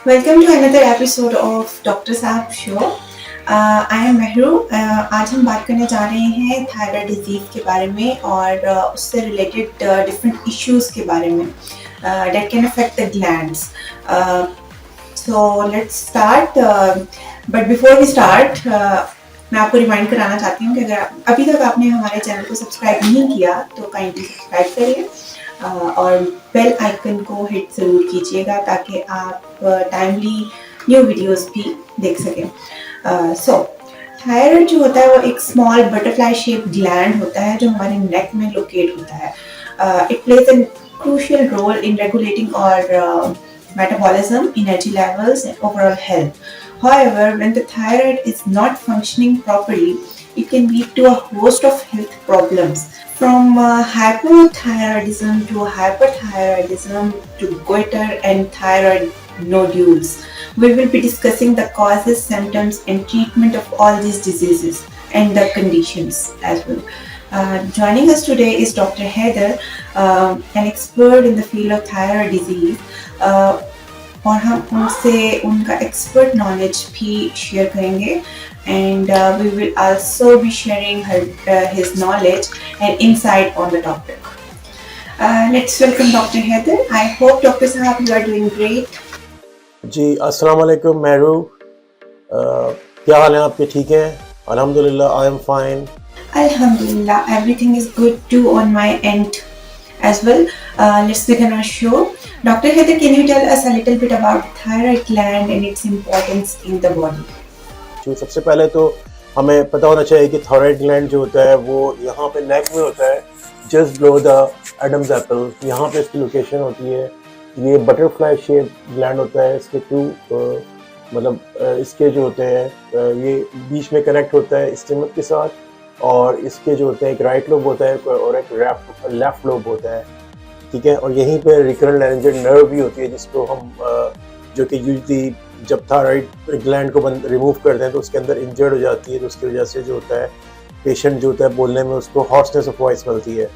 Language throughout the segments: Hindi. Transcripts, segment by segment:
Welcome to another episode of doctor साहब शो। I am Mehru. आज हम बात करने जा रहे हैं थायराइड डिजीज़ के बारे में और उससे रिलेटेड डिफरेंट इश्यूज़ के बारे में that can affect the glands. So let's start. But before we start मैं आपको रिमाइंड कराना चाहती हूँ कि अगर अभी तक आपने हमारे चैनल को सब्सक्राइब नहीं किया तो काइंडली सब्सक्राइब करिए और बेल आइकन को हिट ज़रूर कीजिएगा ताकि आप टाइमली न्यू वीडियोस भी देख सकें। सो थायराइड जो होता है वो एक स्मॉल बटरफ्लाई शेप ग्लैंड होता है जो हमारे नेक में लोकेट होता है। It plays a crucial role in regulating और metabolism, energy levels, and overall health. However, when the thyroid is not functioning properly, it can lead to a host of health problems. From hypothyroidism to hyperthyroidism to goiter and thyroid nodules. We will be discussing the causes, symptoms, and treatment of all these diseases and the conditions as well. Joining us today is Dr. Heather, an expert in the field of thyroid disease. और हम उनसे उनका एक्सपर्ट नॉलेज भी शेयर करेंगे and we will also be sharing his knowledge and insight on the topic. Let's welcome doctor Haider. I hope doctor साहब यू आर डूइंग ग्रेट। जी अस्सलाम वालेकुम महरू। क्या हाल है आपके? ठीक हैं? अल्हम्दुलिल्लाह, आई एम फाइन। अल्हम्दुलिल्लाह, everything is good too on my end as well. Let's begin our show. Dr. Heather, can you tell us a little bit about the thyroid gland and its importance in the body? जो सबसे पहले तो हमें पता होना चाहिए कि थायराइड ग्लैंड जो होता है वो यहाँ पे नेक में होता है, just below the Adam's apple. यहाँ पे इसकी लोकेशन होती है। ये बटरफ्लाई शेप ग्लैंड होता है। इसके इसके जो होते हैं ये बीच में कनेक्ट होता है स्टमक के साथ, और इसके जो होते हैं एक राइट लोब होता है और एक लेफ्ट लोब होता है, ठीक है। और यहीं पे रिकरेंट लैरिंजियल नर्व भी होती है जिसको हम जो कि यूजली जब थायराइड ग्लैंड को रिमूव करते हैं तो उसके अंदर इंजर्ड हो जाती है, तो उसकी वजह से जो होता है पेशेंट जो होता है बोलने में उसको हॉर्सनेस ऑफ वॉइस मिलती है,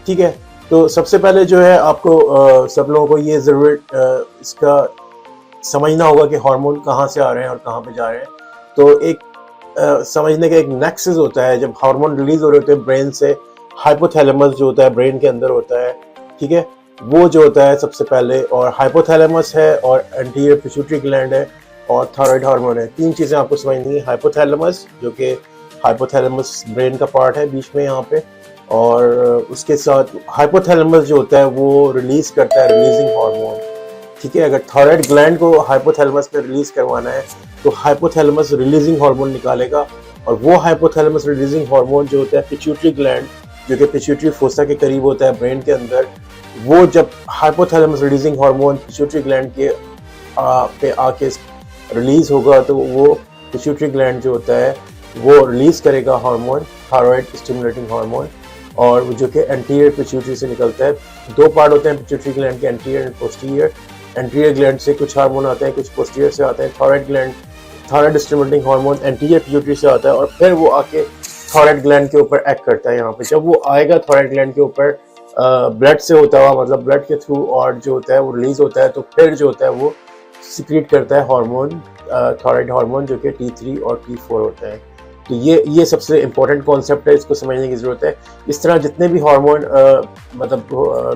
ठीक है। तो सबसे पहले जो है आपको सब लोगों को ये ज़रूर इसका समझना होगा कि हार्मोन कहाँ से आ रहे हैं और कहाँ पे जा रहे हैं। तो एक समझने का एक नेक्सस होता है जब हार्मोन रिलीज हो रहे होते हैं ब्रेन से। हाइपोथैलेमस जो होता है ब्रेन के अंदर होता है, ठीक है, वो जो होता है सबसे पहले, और हाइपोथैलेमस है और एंटीरियर पिट्यूटरी ग्लैंड है और थायराइड हार्मोन है। तीन चीज़ें आपको समझनी है। हाइपोथैलेमस जो कि हाइपोथैलेमस ब्रेन का पार्ट है बीच में यहाँ पे, और उसके साथ हाइपोथैलेमस जो होता है वो रिलीज करता है रिलीजिंग हार्मोन, ठीक है। अगर थायराइड ग्लैंड को हाइपोथैलेमस में रिलीज करवाना है तो हाइपोथैलेमस रिलीजिंग हार्मोन निकालेगा, और वो हाइपोथैलेमस रिलीजिंग हार्मोन जो होता है पिट्यूटरी ग्लैंड जो कि पिट्यूटरी फोसा के करीब होता है ब्रेन के अंदर, वो जब hypothalamus releasing hormone pituitary gland के पे आके रिलीज होगा तो वो पिट्यूटरी ग्लैंड जो होता है वो रिलीज करेगा हार्मोन, थायराइड स्टिमुलेटिंग हार्मोन, और जो कि एंटीरियर पिट्यूटरी से निकलता है। दो पार्ट होते हैं पिट्यूटरी ग्लैंड के, anterior and posterior. Anterior gland से कुछ हार्मोन आते हैं, कुछ पोस्टीरियर से आते हैं। Thyroid gland thyroid stimulating hormone anterior pituitary से आता है और फिर वो आके थायराइड ग्लैंड के ऊपर एक्ट करता है। यहाँ पे जब वो आएगा थायराइड ग्लैंड के ऊपर ब्लड से होता हुआ, मतलब ब्लड के थ्रू, और जो होता है वो रिलीज होता है, तो फिर जो होता है वो सिक्रीट करता है हार्मोन, थायराइड हार्मोन जो कि T3 और T4 होता है। तो ये सबसे इम्पोर्टेंट कॉन्सेप्ट है, इसको समझने की ज़रूरत है। इस तरह जितने भी हार्मोन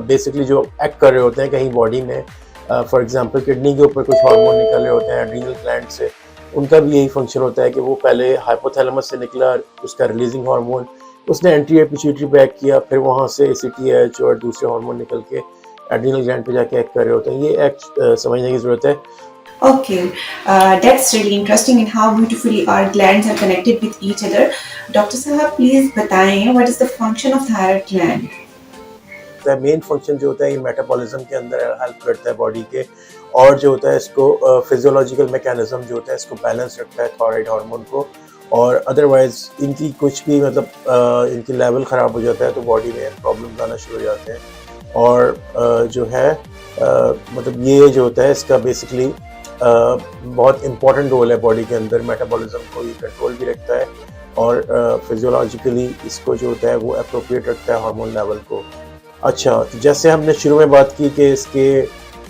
बेसिकली जो एक्ट कर रहे होते हैं कहीं बॉडी में, फॉर एग्जांपल किडनी के ऊपर कुछ हार्मोन निकल रहे होते हैं एड्रीनल ग्लैंड से, उनका भी यही फंक्शन होता है कि वो पहले हाइपोथैलेमस से निकला उसका रिलीजिंग हार्मोन, उसने एंटीरियर पिट्यूटरी पे एक्ट किया, फिर वहाँ से ACTH और दूसरे हार्मोन निकल के एड्रीनल ग्लैंड पे जाके एक्ट कर रहे होते हैं। ये एक्ट समझने की ज़रूरत है। Okay, that's really interesting in how beautifully our glands are connected with each other. Dr. Sahab, please बताएं what is the function of thyroid gland? Main function जो होता है ये मेटाबॉलिज्म के अंदर हेल्प करता है बॉडी के, और जो होता है इसको फिजियोलॉजिकल मैकेनिज्म जो होता है इसको बैलेंस रखता है थायराइड हार्मोन को, और अदरवाइज इनकी कुछ भी इनकी लेवल ख़राब हो जाता है तो बॉडी में प्रॉब्लम्स आना शुरू हो जाते हैं। और जो है ये जो होता है इसका बेसिकली बहुत इम्पॉर्टेंट रोल है बॉडी के अंदर। मेटाबॉलिज्म को ये कंट्रोल भी रखता है और फिजियोलॉजिकली इसको जो होता है वो अप्रोप्रिएट रखता है हार्मोन लेवल को। अच्छा, तो जैसे हमने शुरू में बात की कि इसके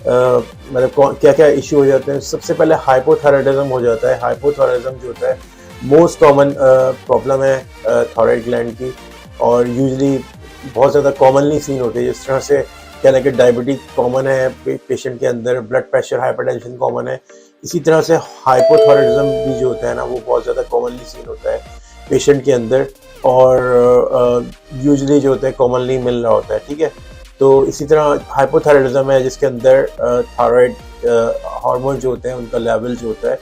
मतलब क्या क्या इशू हो जाते हैं। सबसे पहले हाइपोथायराइडिज्म हो जाता है। हाइपोथायराइडिज्म जो होता है मोस्ट कॉमन प्रॉब्लम है थायराइड ग्लैंड की, और यूजली बहुत ज़्यादा कॉमनली सीन होती है। जिस तरह से कहना कि डायबिटीज कॉमन है पेशेंट के अंदर, ब्लड प्रेशर हाइपरटेंशन कॉमन है, इसी तरह से हाइपोथायराइडिज्म भी जो होता है ना वो बहुत ज़्यादा कॉमनली सीन होता है पेशेंट के अंदर, और यूजली जो होता है कॉमनली मिल रहा होता है। ठीक है, तो इसी तरह हाइपोथायराइडिज्म है जिसके अंदर थायराइड हार्मोन जो होते हैं उनका लेवल जो होता है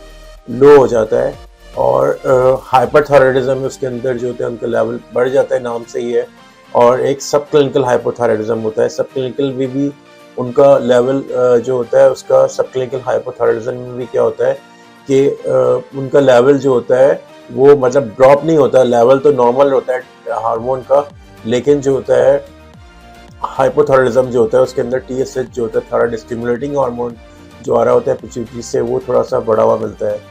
लो हो जाता है, और हाइपरथायराइडिज्म में उसके अंदर जो होता है उनका लेवल बढ़ जाता है, नाम से ही है। और एक सब क्लिनिकल हाइपोथायराइडिज्म होता है। सब क्लिनिकल में भी उनका लेवल जो होता है उसका सब क्लिनिकल हाइपोथायराइडिज्म में भी क्या होता है कि उनका लेवल जो होता है वो मतलब ड्रॉप नहीं होता, लेवल तो नॉर्मल होता है हार्मोन का, लेकिन जो होता है हाइपोथायराइडिज्म जो होता है उसके अंदर TSH जो होता है थायराइड स्टिमुलेटिंग हार्मोन जो आ रहा होता है पिट्यूटरी से, वो थोड़ा सा बढ़ावा मिलता है।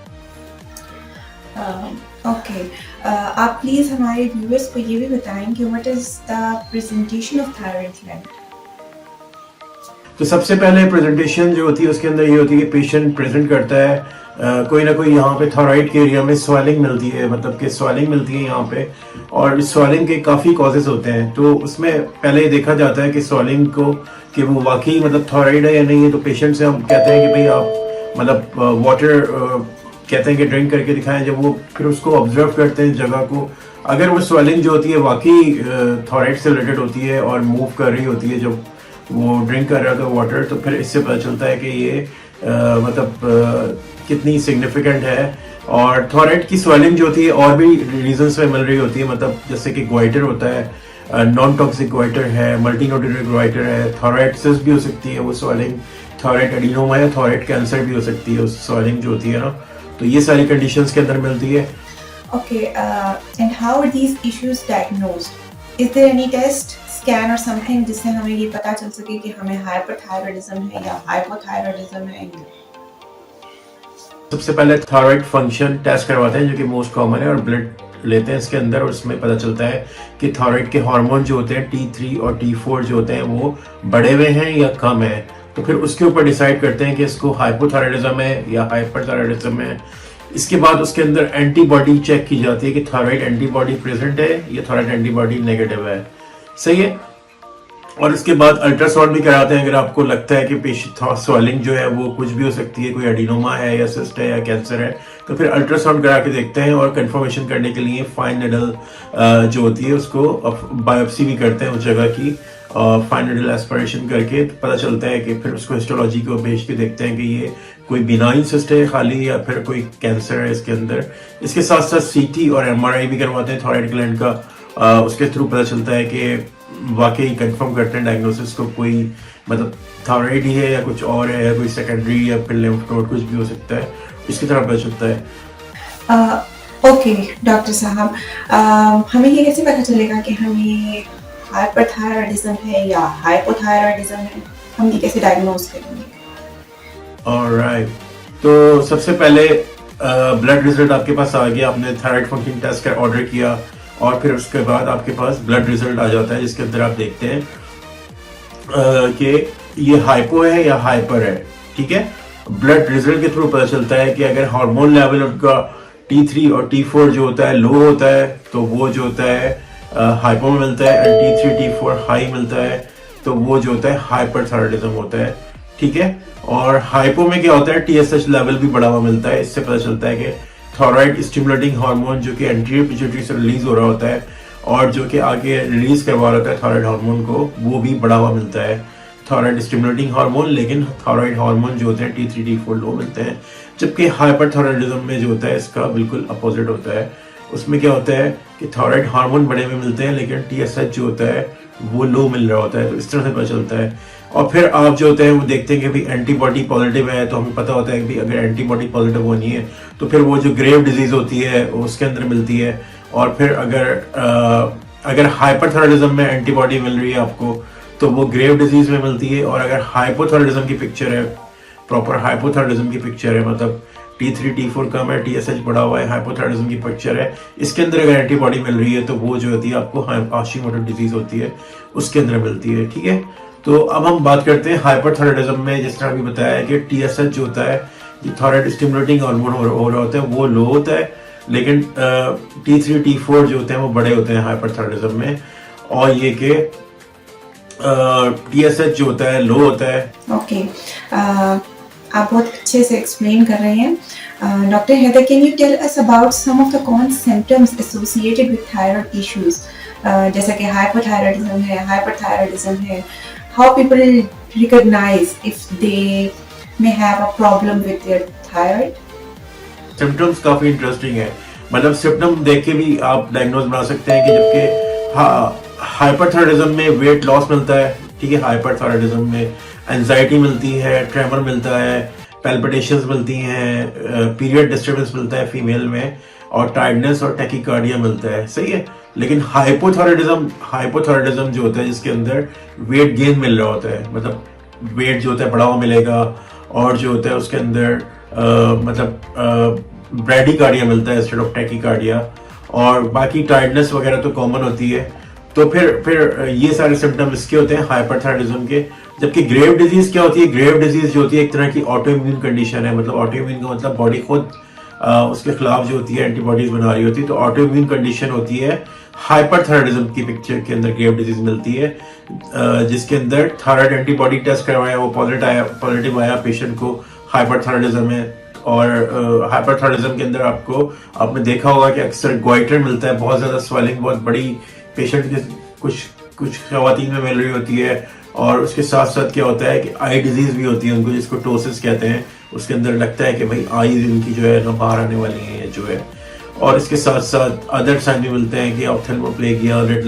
ओके, आप प्लीज़ हमारे व्यूअर्स को ये भी बताएं कि what is the presentation of thyroid gland. तो सबसे पहले प्रेजेंटेशन जो होती है उसके अंदर ये होती है कि पेशेंट प्रेजेंट करता है कोई ना कोई यहाँ पे थायराइड के एरिया में स्वेलिंग मिलती है, मतलब कि स्वेलिंग मिलती है यहाँ पे, और इस स्वेलिंग के काफ़ी कॉजेज होते हैं। तो उसमें पहले देखा जाता है कि स्वेलिंग को कि वो वाकई मतलब थायराइड है या नहीं है। तो पेशेंट से हम कहते हैं कि भाई आप मतलब वाटर कहते हैं कि ड्रिंक करके दिखाएं। जब वो फिर उसको ऑब्जर्व करते हैं जगह को, अगर वो स्वेलिंग जो होती है वाकई थायराइड से रिलेटेड होती है और मूव कर रही होती है जब वो ड्रिंक कर रहा था वाटर, तो फिर इससे पता चलता है कि ये कितनी सिग्निफिकेंट है। और थायराइड की स्वेलिंग जो होती है और भी रीजंस में मिल रही होती है, मतलब जैसे कि ग्वाइटर होता है, नॉन टॉक्सिक ग्वाइटर है, मल्टीनोड्यूलर ग्वाइटर है, थायराइडिस भी हो सकती है वो स्वेलिंग, थायराइड एडिनोमा या थायराइड कैंसर भी हो सकती है उस स्वेलिंग जो होती है ना। तो ये सारी कंडीशंस के अंदर मिलती है। Okay, and how are these issues diagnosed? Is there any test, scan or something जिससे हमें ये पता चल सके कि हमें हाइपरथायराइडिज्म है या हाइपोथायराइडिज्म है? सबसे पहले थायराइड फंक्शन टेस्ट करवाते हैं जो कि मोस्ट कॉमन है, और ब्लड लेते हैं इसके अंदर, और उसमें पता चलता है कि थायराइड के हार्मोन जो होते हैं T3 और T4 जो होते हैं वो बढ़े हुए हैं या कम है। तो फिर उसके ऊपर डिसाइड करते हैं कि इसको हाइपोथायराइडिज्म है या हाइपरथायराइडिज्म है। इसके बाद उसके अंदर एंटीबॉडी चेक की जाती है कि थायराइड एंटीबॉडी प्रेजेंट है या थायराइड एंटीबॉडी नेगेटिव है। सही है। और इसके बाद अल्ट्रासाउंड भी कराते हैं अगर आपको लगता है कि पेशेंट स्वेलिंग जो है वो कुछ भी हो सकती है, कोई एडिनोमा है या सिस्ट है या कैंसर है, तो फिर अल्ट्रासाउंड करा के देखते हैं। और कंफर्मेशन करने के लिए फाइन निडल जो होती है उसको बायोप्सी भी करते हैं उस जगह की, फाइन निडल एस्पिरेशन करके पता चलता है कि फिर उसको हिस्टोलॉजी को भेज के देखते हैं कि ये कोई बिनाइन सिस्ट है खाली या फिर कोई कैंसर है इसके अंदर। इसके साथ साथ CT और MRI भी करवाते हैं थायराइड ग्लैंड का, उसके थ्रू पता चलता है कि वाकई कंफर्म करते हैं डायग्नोसिस को, कोई मतलब थायराइड ही है या कुछ और है या कोई सेकेंडरी या फिर लिम्फ नोड कुछ भी हो सकता है, इसकी तरह पता चलता है। ओके डॉक्टर साहब, हमें ये कैसे पता चलेगा कि हमें हाइपरथायराइडिज्म है या हाइपोथायराइडिज्म है? हम ये कैसे डायग्नोज करेंगे? ऑलराइट, तो सबसे पहले ब्लड रिजल्ट आपके पास आ गया, आपने थायराइड फंक्शन टेस्ट का ऑर्डर किया, और फिर उसके बाद आपके पास ब्लड रिजल्ट आ जाता है जिसके अंदर आप देखते हैं कि ये हाइपो है या हाइपर है। ठीक है, ब्लड रिजल्ट के थ्रू पता चलता है कि अगर हार्मोन लेवल उनका T3 और T4 जो होता है लो होता है तो वो जो होता है हाइपो में मिलता है, और T3 T4 हाई मिलता है तो वो जो होता है हाइपरथायराइडिज्म होता है। ठीक है, और हाइपो में क्या होता है TSH लेवल भी बढ़ा हुआ मिलता है। इससे पता चलता है कि थायराइड स्टिमुलेटिंग हार्मोन जो कि एंटीरियर पिट्यूटरी से रिलीज हो रहा होता है और जो कि आगे रिलीज करवा रहा है थायराइड हार्मोन को, वो भी बढ़ा हुआ मिलता है थायराइड स्टिमुलेटिंग हार्मोन। लेकिन थायराइड हार्मोन जो होते हैं T3 T4 लो मिलते हैं, जबकि हाइपरथायराइडिज्म में जो होता है इसका बिल्कुल अपोजिट होता है। उसमें क्या होता है कि थायराइड हार्मोन बढ़े हुए मिलते हैं लेकिन TSH जो होता है वो लो मिल रहा होता है। तो इस तरह से पता चलता है। और फिर आप जो होते हैं वो देखते हैं कि भाई एंटीबॉडी पॉजिटिव है, तो हमें पता होता है कि भाई अगर एंटीबॉडी पॉजिटिव होनी है तो फिर वो जो ग्रेव डिजीज होती है उसके अंदर मिलती है। और फिर अगर हाइपरथायराइडिज्म में एंटीबॉडी मिल रही है आपको तो वो ग्रेव डिजीज में मिलती है। और अगर हाइपोथायराइडिज्म की पिक्चर है, प्रॉपर हाइपोथायराइडिज्म की पिक्चर है, मतलब T3 T4 कम है, TSH बढ़ा हुआ है, हाइपोथायराइडिज्म की पिक्चर है, इसके अंदर अगर एंटीबॉडी मिल रही है तो वो जो होती है आपको हाशिमोटो डिजीज होती है उसके अंदर मिलती है। ठीक है, तो अब हम बात करते हैं हाइपरथायराइडिज्म में। जिस तरह अभी बताया है कि TSH जो होता है, जो थायराइड स्टिमुलेटिंग हार्मोन हो रहा होता है, वो लो होता है, लेकिन T3 T4 जो होते हैं वो बड़े होते हैं हाइपरथायराइडिज्म में। और ये कि TSH जो होता है लो होता है। ओके, आप बहुत अच्छे से एक्सप्लेन कर रहे हैं। Doctor Haider, can you tell us about some of the common symptoms associated with thyroid issues, जैसा कि हाइपोथायराइडिज्म है, हाइपरथायराइडिज्म है, how people recognise if they may have a problem with their thyroid? Symptoms काफी इंटरेस्टिंग है, मतलब सिम्टम देख के भी आप डायग्नोज बना सकते हैं कि जबकि हाइपरथायराइडिज्म में वेट लॉस मिलता है, ठीक है, हाइपरथायराइडिज्म में एंजाइटी मिलती है, ट्रेमर मिलता है, पैल्पिटेशंस मिलती हैं, पीरियड डिस्टर्बेंस मिलता है फीमेल में, और टायर्डनेस और टैकीकार्डिया मिलता है, सही है। लेकिन हाइपोथायराइडिज्म जो होता है जिसके अंदर वेट गेन मिल रहा होता है, मतलब वेट जो होता है बढ़ा हुआ मिलेगा, और जो होता है उसके अंदर ब्रैडीकार्डिया मिलता है इंस्टेड ऑफ टैकीकार्डिया, और बाकी टायर्डनेस वगैरह तो कॉमन होती है। तो फिर ये सारे सिम्टम इसके होते हैं हाइपरथायराइडिज्म के। जबकि ग्रेव डिजीज क्या होती है? ग्रेव डिजीज जो होती है एक तरह की ऑटो इम्यून कंडीशन है, मतलब ऑटो इम्यून का मतलब बॉडी खुद उसके खिलाफ जो होती है एंटीबॉडीज बना रही होती है, तो ऑटो इम्यून कंडीशन होती है। हाइपरथायराइडिज्म की पिक्चर के अंदर ग्रेव डिजीज मिलती है, जिसके अंदर थायराइड एंटीबॉडी टेस्ट करवाया, वो पॉजिटिव आया पेशेंट को हाइपरथायराइडिज्म में। और हाइपरथायराइडिज्म के अंदर आपने देखा होगा कि अक्सर ग्वाइटर मिलता है, बहुत ज्यादा स्वेलिंग बहुत बड़ी पेशेंट के कुछ खवातीन में मिल रही होती है। और उसके साथ साथ क्या होता है कि आई डिजीज भी होती है उनको, जिसको टोसिस कहते हैं। उसके अंदर लगता है कि भाई आई उनकी जो है ना बाहर आने वाली है जो है। और इसके साथ साथ अदर साइन भी मिलते हैं कि ऑप्थेल्मोप्लेगिया, रेड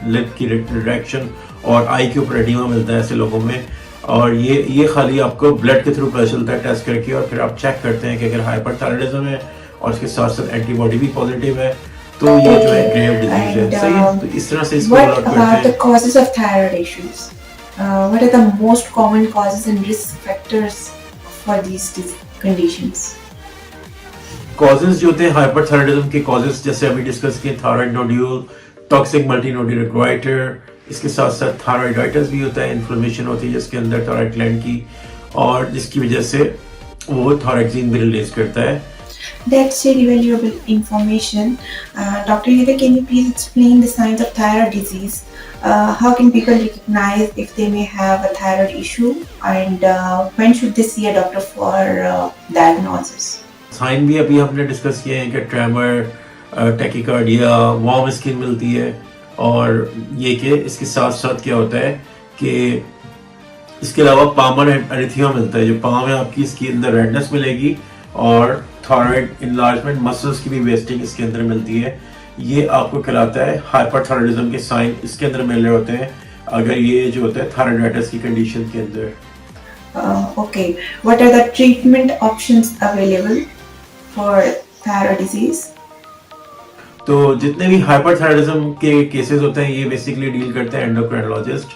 लिप की रिएक्शन, और आई के ऊपर एडिमा मिलता है ऐसे लोगों में। और ये खाली आपको ब्लड के थ्रू पता चलता है टेस्ट करके, और फिर आप चेक करते हैं कि अगर हाइपरथायराइडिज्म है और इसके साथ साथ एंटीबॉडी भी पॉजिटिव है, तो ये जो है ग्रेव डिजीज है, सही है। तो इस तरह से इसको What अलॉट करते about the हैं। causes of thyroid issues? What are the most common causes and risk factors for these conditions? Causes जो होते हैं हाइपरथायराइडिज्म के कॉजेज, जैसे अभी डिस्कस किए, थायराइड नोड्यूल, टॉक्सिक मल्टीनोड्यूलर गोइटर, इसके साथ साथ थायराइडाइटिस भी होता है, इन्फ्लेमेशन होती है जिसके अंदर थायराइड ग्लैंड की, और जिसकी वजह से वो थायराइडीन भी रिलीज करता है। That's really valuable information. Dr. Heather, can you please explain the signs of thyroid disease? How can people recognize if they may have a thyroid issue, and when should they see a doctor for diagnosis? Sign भी अभी हमने डिस्कस किए हैं कि ट्रेमर, टैकीकार्डिया, वार्म स्किन मिलती है, और ये कि इसके साथ साथ क्या होता है कि इसके अलावा पामर एरिथमिया मिलता है, जो पाम है आपकी, इसके अंदर रेडनेस मिलेगी, और थायराइड इनलार्जमेंट, मसल्स की भी वेस्टिंग इसके अंदर मिलती है। ये आपको कहलाता है हाइपरथायराइडिज्म के साइन इसके अंदर मिल रहे होते हैं, अगर ये जो होता है थायराइडाइटिस की कंडीशन के अंदर। Okay, what are the treatment options available for thyroid disease? तो जितने भी हाइपरथायराइडिज्म के केसेस होते हैं ये बेसिकली डील करते हैं एंडोक्राइनोलॉजिस्ट,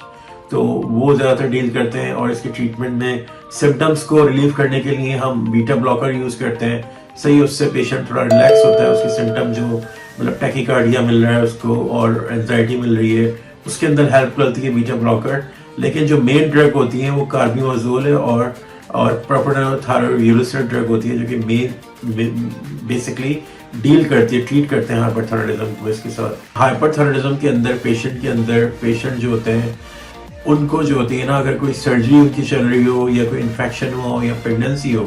तो वो ज़्यादातर डील करते हैं। और इसके ट्रीटमेंट में सिम्टम्स को रिलीव करने के लिए हम बीटा ब्लॉकर यूज़ करते हैं, सही। उससे पेशेंट थोड़ा रिलैक्स होता है, उसके सिम्टम जो मतलब टैकीकार्डिया मिल रहा है उसको, और एंजाइटी मिल रही है, उसके अंदर हेल्प करती है बीटा ब्लॉकर। लेकिन जो मेन ड्रग होती है वो कार्बिमोजोल है, और प्रोप्रानोल थायरोयूरेसिल ड्रग होती है, जो कि मेन बेसिकली डील करती है, ट्रीट करते हैं हाइपरथायराइडिज्म को। इसके साथ हाइपरथायराइडिज्म के अंदर पेशेंट जो होते हैं उनको जो होती है ना, अगर कोई सर्जरी उनकी चल रही हो, या कोई इन्फेक्शन हो, या प्रेगनेंसी हो,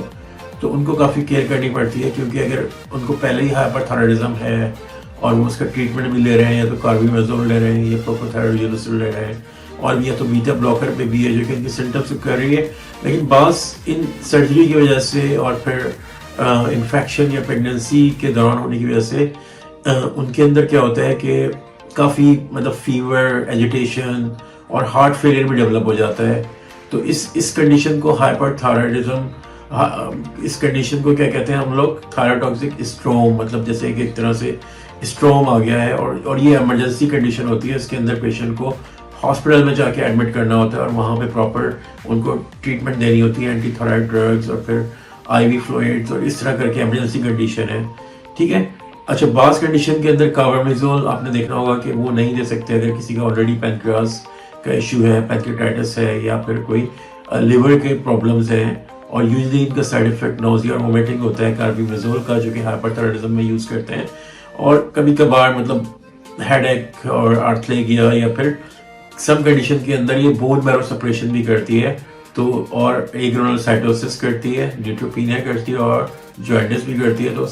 तो उनको काफ़ी केयर करनी पड़ती है। क्योंकि अगर उनको पहले ही हाइपरथायराइडिज्म है और वो उसका ट्रीटमेंट भी ले रहे हैं, या तो कार्बिमोजोल ले रहे हैं, या प्रोप्रानोल ले रहे हैं, और या तो बीटा ब्लॉकर पे भी है जो कि इनके सिम्टम्स को कर रही है, लेकिन बास इन सर्जरी की वजह से और फिर इन्फेक्शन या प्रेगनेंसी के दौरान होने की वजह से उनके अंदर क्या होता है कि काफ़ी मतलब फीवर, एजिटेशन और हार्ट फेलियर भी डेवलप हो जाता है। तो इस कंडीशन को हाइपरथायराइडिज्म, इस कंडीशन को क्या कहते हैं हम लोग, थायरोटॉक्सिक स्ट्रोम, मतलब जैसे कि एक तरह से स्ट्रोम आ गया है, और ये इमरजेंसी कंडीशन होती है। इसके अंदर पेशेंट को हॉस्पिटल में जाके एडमिट करना होता है, और वहाँ पे प्रॉपर उनको ट्रीटमेंट देनी होती है, एंटी थायराइड ड्रग्स और फिर आईवी फ्लूइड्स, और इस तरह करके इमरजेंसी कंडीशन है, ठीक है। अच्छा, बास कंडीशन के अंदर कार्बामेजोल आपने देखना होगा कि वो नहीं दे सकते अगर किसी का ऑलरेडी पैनक्रियास का इशू है, पैंक्रियाटाइटिस है या फिर कोई लिवर के प्रॉब्लम्स हैं, और यूजली इनका साइड इफेक्ट नोजिया और वोमिटिंग होता है कार्बिमेजोल का, जो कि हाइपरथायराइडिज्म में यूज़ करते हैं। और कभी कभार मतलब हेडेक और आर्थलेगिया या फिर सम कंडीशन के अंदर ये बोन मैरो सप्रेशन भी करती है, तो और एग्रानुलोसाइटोसिस करती है, न्यूट्रोपीनिया करती है और जॉइंटिस भी करती है। तो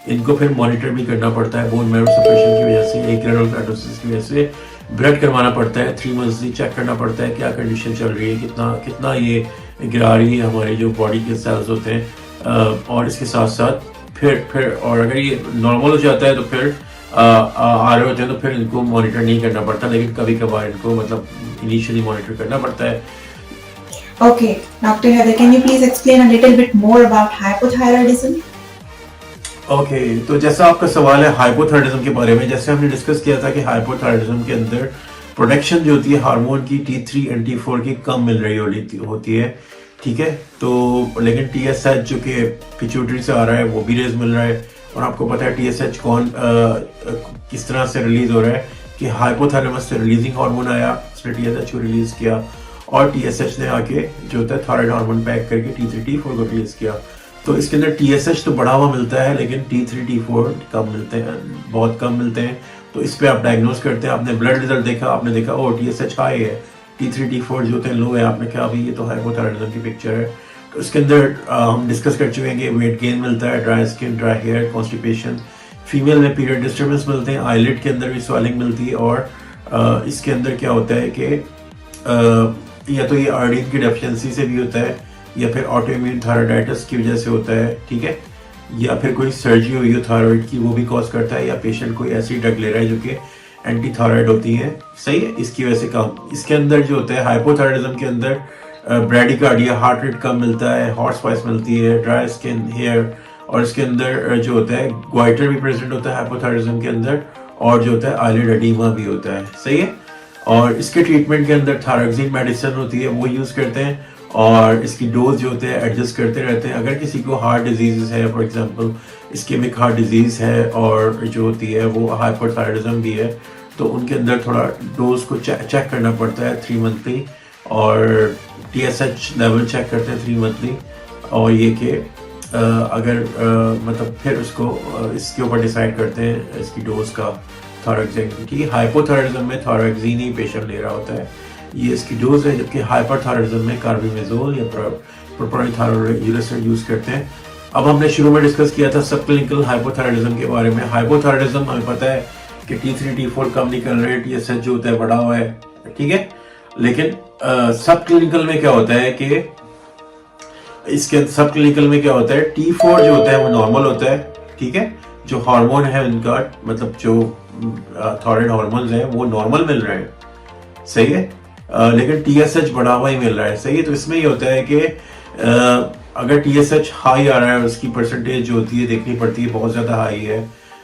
इनको फिर मॉनिटर भी करना पड़ता है बोन मैरो सप्रेशन की वजह से, एग्रानुलोसाइटोसिस की वजह से ब्लड करवाना पड़ता है, 3 मंथली चेक करना पड़ता है क्या कंडीशन चल रही है, कितना ये गिरा रही है हमारे जो बॉडी के सेल्स होते हैं। और इसके साथ साथ फिर और अगर ये नॉर्मल हो जाता है तो फिर आ रहे होते हैं तो फिर इनको मॉनिटर नहीं करना पड़ता, लेकिन कभी कभार इनको मतलब इनिशियली मॉनिटर करना पड़ता है। Okay, Dr. Heather, can you please explain a little bit more about hypothyroidism? Okay तो जैसा आपका सवाल है हाइपोथायराइडिज्म के बारे में, जैसे हमने डिस्कस किया था कि हाइपोथायराइडिज्म के अंदर प्रोडक्शन जो होती है हार्मोन की T3 and T4 की कम मिल रही होती है, ठीक है। तो लेकिन TSH जो कि पिट्यूटरी से आ रहा है वो भी रेज मिल रहा है, और आपको पता है TSH किस तरह से रिलीज हो रहा है कि हाइपोथैलेमस से रिलीजिंग हार्मोन आया, उसने TSH को रिलीज किया, और TSH ने आके जो होता है थायराइड हार्मोन पैक करके T3 T4 को रिलीज किया। तो इसके अंदर TSH तो बढ़ा हुआ मिलता है, लेकिन T3 T4 कम मिलते हैं, बहुत कम मिलते हैं। तो इस पे आप डायग्नोज करते हैं, आपने ब्लड रिजल्ट देखा, आपने देखा ओ TSH हाई है, T3 T4 जो होते हैं लो है, आपने कहा अभी ये तो हाइपोथायराइडिज्म की पिक्चर है। तो इसके अंदर हम डिस्कस कर चुके हैं कि वेट गेन मिलता है, dry skin, dry hair, constipation, female में पीरियड डिस्टर्बेंस मिलते हैं, आईलिड के अंदर भी स्वेलिंग मिलती है, और इसके अंदर क्या होता है कि या तो ये आयोडीन की डेफिशिएंसी से भी होता है, या फिर ऑटोइम्यून थायराइडाइटिस की वजह से होता है, ठीक है, या फिर कोई सर्जरी हुई हो थायराइड की वो भी कॉज करता है, या पेशेंट कोई ऐसी ड्रग ले रहा है जो कि एंटी थायराइड होती है, सही है, इसकी वजह से कम। इसके अंदर जो होता है हाइपोथायराइडिज्म के अंदर ब्रैडिकार्डिया, हार्ट रेट कम मिलता है, हॉट स्पाइस मिलती है, ड्राई स्किन, हेयर, और इसके अंदर जो होता है ग्वाइटर भी प्रेजेंट होता है हाइपोथायराइडिज्म के अंदर, और जो होता है आईलिड एडीमा भी होता है, सही है। और इसके ट्रीटमेंट के अंदर थायरोक्सिन मेडिसिन होती है वो यूज़ करते हैं, और इसकी डोज जो होते हैं एडजस्ट करते रहते हैं। अगर किसी को हार्ट डिजीज़ है, for example ischaemic heart disease है, और जो होती है वो हाइपरथायराइडिज्म भी है, तो उनके अंदर थोड़ा डोज को चेक करना पड़ता है 3 मंथली, और TSH लेवल चेक करते हैं 3 मंथली, और ये कि अगर मतलब फिर उसको इसके ऊपर डिसाइड करते हैं इसकी डोज का थायरोक्सिन की, ठीक है। हाइपोथायराइडिज्म में थायरोक्सिन ही पेशेंट ले रहा होता है, ये इसकी डोज है, जबकि हाइपरथायराइडिज्म में कार्बिमेजोल या प्रोप्रानिथायरोयूरेसिल यूज करते हैं। अब हमने शुरू में डिस्कस किया था सब क्लिनिकल हाइपोथायराइडिज्म के बारे में। हाइपोथायराइडिज्म हमें पता है कि T3 T4 कम निकल रहे हैं, TSH जो होता है बढ़ा हुआ है, ठीक है। लेकिन सब क्लिनिकल में क्या होता है कि इसके सब क्लिनिकल में क्या होता है, T4 जो होता है वो नॉर्मल होता है, ठीक है, जो हार्मोन है उनका मतलब जो थायराइड हार्मोन्स हैं वो नॉर्मल मिल रहे हैं, सही है, लेकिन TSH बढ़ा हुआ ही मिल रहा है, सही है। तो इसमें ये होता है कि अगर TSH हाई आ रहा है, उसकी परसेंटेज जो होती है देखनी पड़ती है, बहुत ज़्यादा हाई है,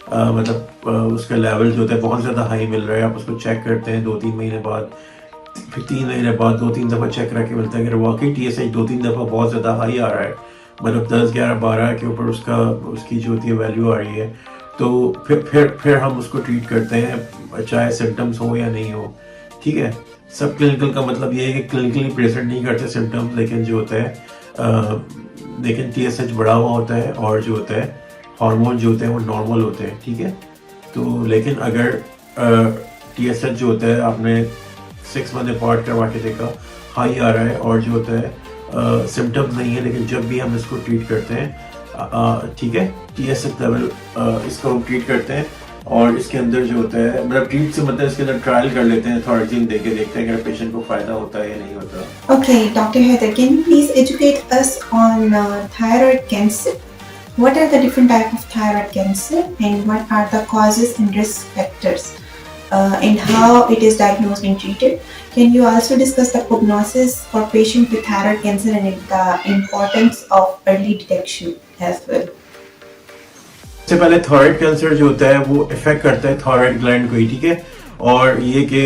मतलब उसका लेवल जो होता है बहुत ज़्यादा हाई मिल रहा है, आप उसको चेक करते हैं 2-3 महीने बाद, फिर 3 महीने बाद 2-3 दफ़ा चेक करा के मिलता है कि वाकई TSH 2-3 दफ़ा बहुत ज़्यादा हाई आ रहा है, मतलब 10, 11, 12 के ऊपर उसकी जो होती है वैल्यू आ रही है, तो फिर हम उसको ट्रीट करते हैं, चाहे सिम्टम्स हो या नहीं हो, ठीक है। सब क्लिनिकल का मतलब ये है कि क्लिनिकली प्रेजेंट नहीं करते सिम्टम्स, लेकिन जो होता है लेकिन TSH बढ़ा हुआ होता है, और जो होता है हार्मोन जो होते हैं वो नॉर्मल होते हैं, ठीक है। तो लेकिन अगर TSH जो होता है आपने 6 मंथ अपार्ट करवा के देखा हाई आ रहा है, और जो होता है सिम्टम्स नहीं है, लेकिन जब भी हम इसको ट्रीट करते हैं, ठीक है, TSH लेवल इसको हम ट्रीट करते हैं, और इसके अंदर जो होता है मतलब ट्रीट से मतलब इसके अंदर ट्रायल कर लेते हैं, थायरोक्सिन देके देखते हैं कि पेशेंट को फायदा होता है या नहीं होता। Okay, Dr. Heather, can you please educate us on thyroid cancer? What are the different types of thyroid cancer, and what are the causes and risk factors, and how it is diagnosed and treated? Can you also discuss the prognosis for patients with thyroid cancer and the importance of early detection as well? सबसे पहले थायराइड कैंसर जो होता है वो इफेक्ट करता है थायराइड ग्लैंड को ही, ठीक है, और ये कि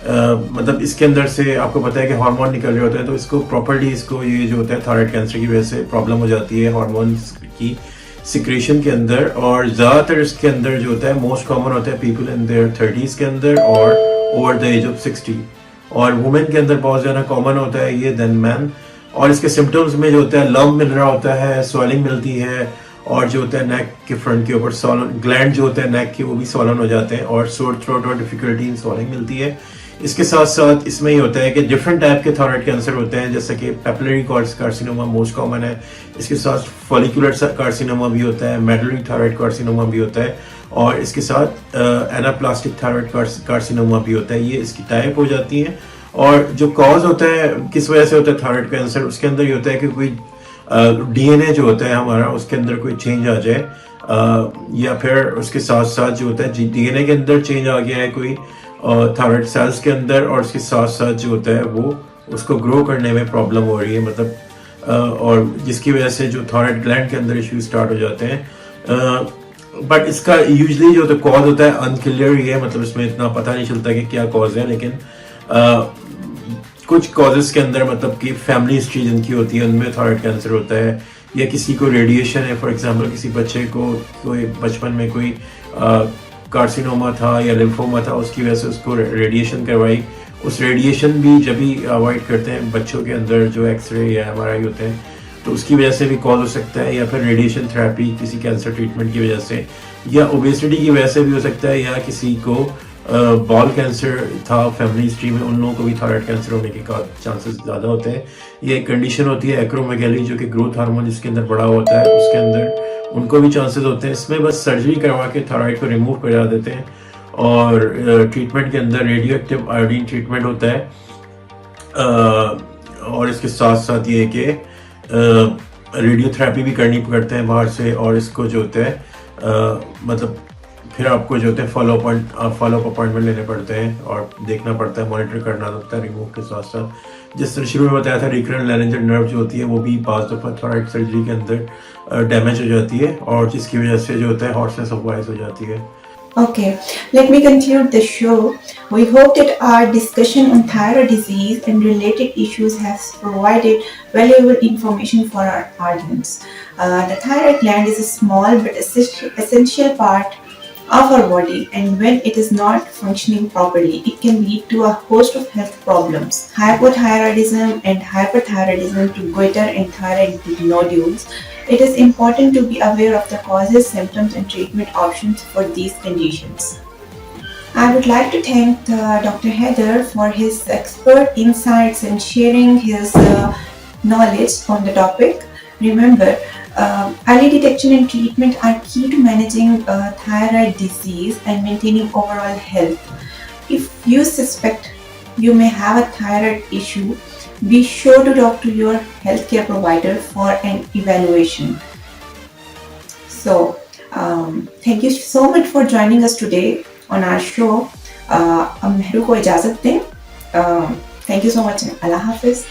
मतलब इसके अंदर से आपको पता है कि हार्मोन निकल रहे होते हैं, तो इसको प्रॉपर्ली इसको ये जो होता है थायराइड कैंसर की वजह से प्रॉब्लम हो जाती है हार्मोन्स की सिक्रेशन के अंदर, और ज़्यादातर इसके अंदर जो होता है मोस्ट कॉमन होता है पीपल इन देयर 30s के अंदर और ओवर द एज ऑफ 60, और वुमेन के अंदर बहुत ज़्यादा कॉमन होता है ये देन मैन। और इसके सिम्टम्स में जो होता है लंप मिल रहा होता है, स्वेलिंग मिलती है, और जो होता है नेक के फ्रंट के ऊपर सॉलन ग्लैंड जो होते हैं नेक के वो भी सॉलन हो जाते हैं, और सोर थ्रोट और डिफिकल्टी इन सॉलिंग मिलती है। इसके साथ साथ इसमें ही होता है कि डिफरेंट टाइप के थायराइड कैंसर होते हैं, जैसे कि पेपिलरी कार्सिनोमा मोस्ट कॉमन है। इसके साथ फॉलिकुलर कार्सिनोमा भी होता है, मेडुलरी थायराइड कार्सिनोमा भी होता है, और इसके साथ एनाप्लास्टिक थायराइड कार्सिनोमा भी होता है। ये इसकी टाइप हो जाती हैं। और जो कॉज होता है किस वजह से होता है थायराइड कैंसर, उसके अंदर ये होता है कि कोई डीएनए जो होता है हमारा उसके अंदर कोई चेंज आ जाए, या फिर उसके साथ साथ जो होता है डीएनए के अंदर चेंज आ गया है कोई थायराइड सेल्स के अंदर, और उसके साथ साथ जो होता है वो उसको ग्रो करने में प्रॉब्लम हो रही है, मतलब और जिसकी वजह से जो थायराइड ग्लैंड के अंदर इश्यूज स्टार्ट हो जाते हैं। बट इसका यूजुअली जो कॉज होता है अनक्लियर ही है, मतलब इसमें इतना पता नहीं चलता कि क्या कॉज है, लेकिन कुछ कॉजेस के अंदर मतलब कि फैमिली हिस्ट्री जिनकी होती है उनमें थायराइड कैंसर होता है, या किसी को रेडिएशन है, फॉर एग्जांपल किसी बच्चे को कोई बचपन में कोई कार्सिनोमा था या लिम्फोमा था, उसकी वजह से उसको रेडिएशन करवाई। उस रेडिएशन भी जब भी अवॉइड करते हैं बच्चों के अंदर जो एक्सरे या एमआरआई होते हैं, तो उसकी वजह से भी कॉज हो सकता है, या फिर रेडिएशन थेरेपी किसी कैंसर ट्रीटमेंट की वजह से, या ओबेसिटी की वजह से भी हो सकता है, या किसी को बॉल कैंसर था फैमिली हिस्ट्री में, उन लोगों को भी थायराइड कैंसर होने के चांसेस ज़्यादा होते हैं। ये एक कंडीशन होती है एक्रोमेगैली, जो कि ग्रोथ हार्मोन जिसके अंदर बड़ा होता है उसके अंदर उनको भी चांसेस होते हैं। इसमें बस सर्जरी करवा के थायराइड को रिमूव करा देते हैं, और ट्रीटमेंट के अंदर रेडियो एक्टिव आयोडीन ट्रीटमेंट होता है, और इसके साथ साथ ये कि रेडियोथेरेपी भी करनी पड़ते हैं बाहर से, और इसको जो होता है मतलब फिर आपको जो होते हैं फॉलो अप अपॉइंटमेंट लेने पड़ते हैं, और देखना पड़ता है, मॉनिटर करना पड़ता है रिमूव के साथ साथ। जिस तरह शुरू में बताया था रिकरेंट लैरिंजियल नर्व जो होती है वो भी 5 दफ़ा थायराइड सर्जरी के अंदर डैमेज हो जाती है, और जिसकी वजह से जो होता है हॉर्सनेस ऑफ वॉइस हो जाती है। Okay, let me conclude the show. We hope that our discussion on thyroid disease and related issues has provided valuable information for our audience. The thyroid gland is a small but essential part of our body, and when it is not functioning properly, it can lead to a host of health problems. Hypothyroidism and hyperthyroidism to goiter and thyroid nodules. It is important to be aware of the causes, symptoms, and treatment options for these conditions. I would like to thank Dr. Heather for his expert insights and sharing his knowledge on the topic. Remember, early detection and treatment are key to managing thyroid disease and maintaining overall health. If you suspect you may have a thyroid issue, be sure to talk to your healthcare provider for an evaluation. So, thank you so much for joining us today on our show. हम मेहरू को इजाज़त दें. Thank you so much. Allah Hafiz.